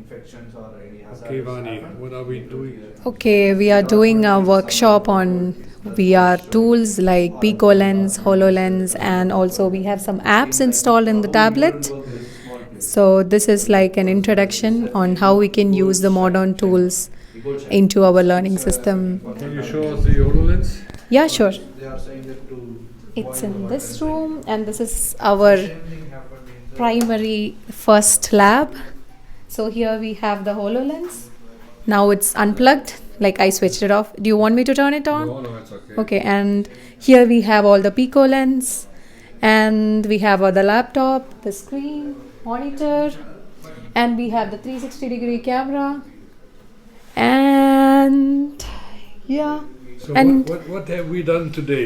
infections or any hazards. Okay, Vani, what are we doing? Okay, we are doing a workshop on VR tools like Picolens, Hololens, and also we have some apps installed in the tablet. So this is like an introduction on how we can use the modern tools into our learning system. Can you show us the HoloLens? Yeah, sure. They are saying that to It's in this room, and this is our primary first lab. So here we have the HoloLens. Now it's unplugged, like I switched it off. Do you want me to turn it on? No, it's okay. Okay, and here we have all the Picolens, and we have the laptop, the screen, monitor, and we have the 360-degree camera, and yeah. So And what have we done today?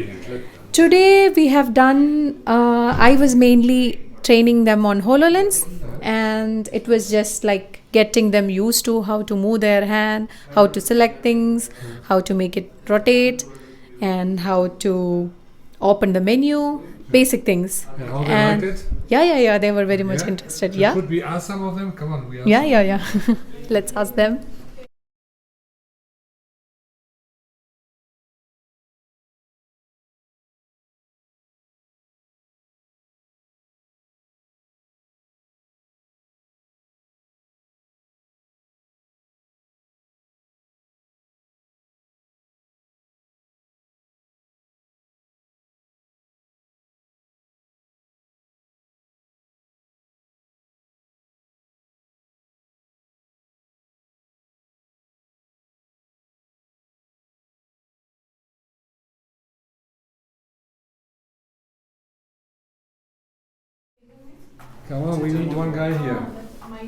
today we have done, I was mainly training them on HoloLens, and it was just like getting them used to how to move their hand, how to select things, how to make it rotate, and how to open the menu, basic things. And how they liked it? Yeah, they were very much Yeah? interested. So Yeah, could we ask some of them? Come on, we ask yeah. Let's ask them. Come on, we need one guy here.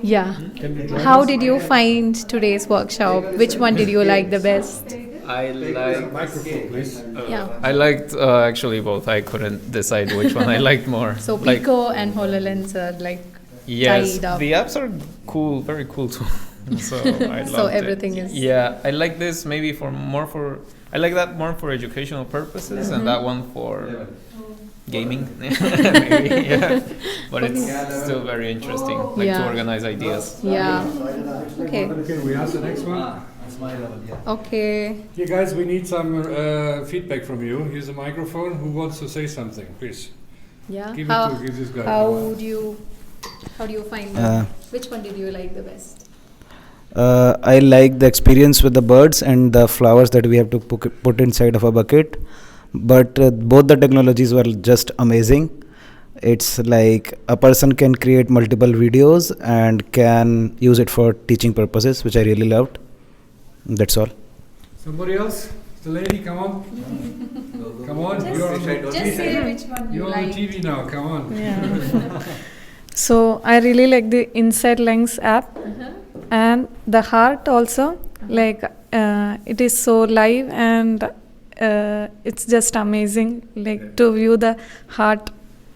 Yeah. Can you join How us? did you find today's workshop? Which one did you like the best? I like. Microphone, please. Yeah. I liked actually both. I couldn't decide which one I liked more. So like, Pico and HoloLens are like yes, tied up. the apps are cool, very cool too. So I So loved everything it. is- Yeah, I like this maybe for more for. I like that more for educational purposes, and that one for gaming. Maybe, yeah. But it's still very interesting, like Yeah. to organize ideas. Yeah. Okay. Okay, we ask the next one. Okay. Here, guys, we need some feedback from you. Here's a microphone. Who wants to say something, please? Yeah. Give this guy. How do you find them? Which one did you like the best? I like the experience with the birds and the flowers that we have to put inside of a bucket. But both the technologies were just amazing. It's like a person can create multiple videos and can use it for teaching purposes, which I really loved. That's all. Somebody else? The lady, come on. Come on, you're on the Just say which one you're on the TV now, come on. Yeah. So I really like the Inside Lens app and the heart also. Like it is so live and it's just amazing. Like to view the heart.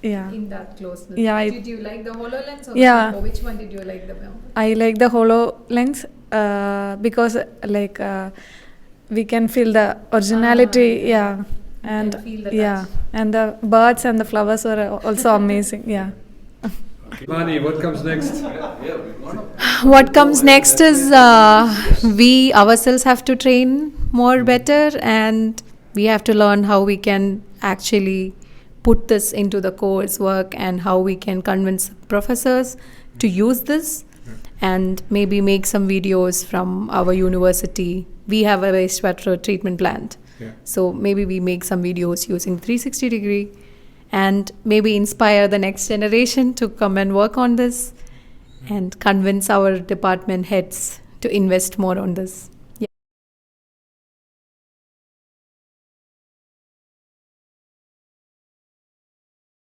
Yeah. In that closeness. Yeah, Did you like the HoloLens or Yeah. the Pico? Which one did you like the most? I like the HoloLens because like we can feel the originality. Yeah. And feel the yeah, touch. and the birds and the flowers were also amazing. Yeah. Mani, what comes next? What comes next is we ourselves have to train more better, and we have to learn how we can actually put this into the coursework and how we can convince professors to use this and maybe make some videos from our university. We have a wastewater treatment plant. Yeah. So maybe we make some videos using 360 degree and maybe inspire the next generation to come and work on this and convince our department heads to invest more on this.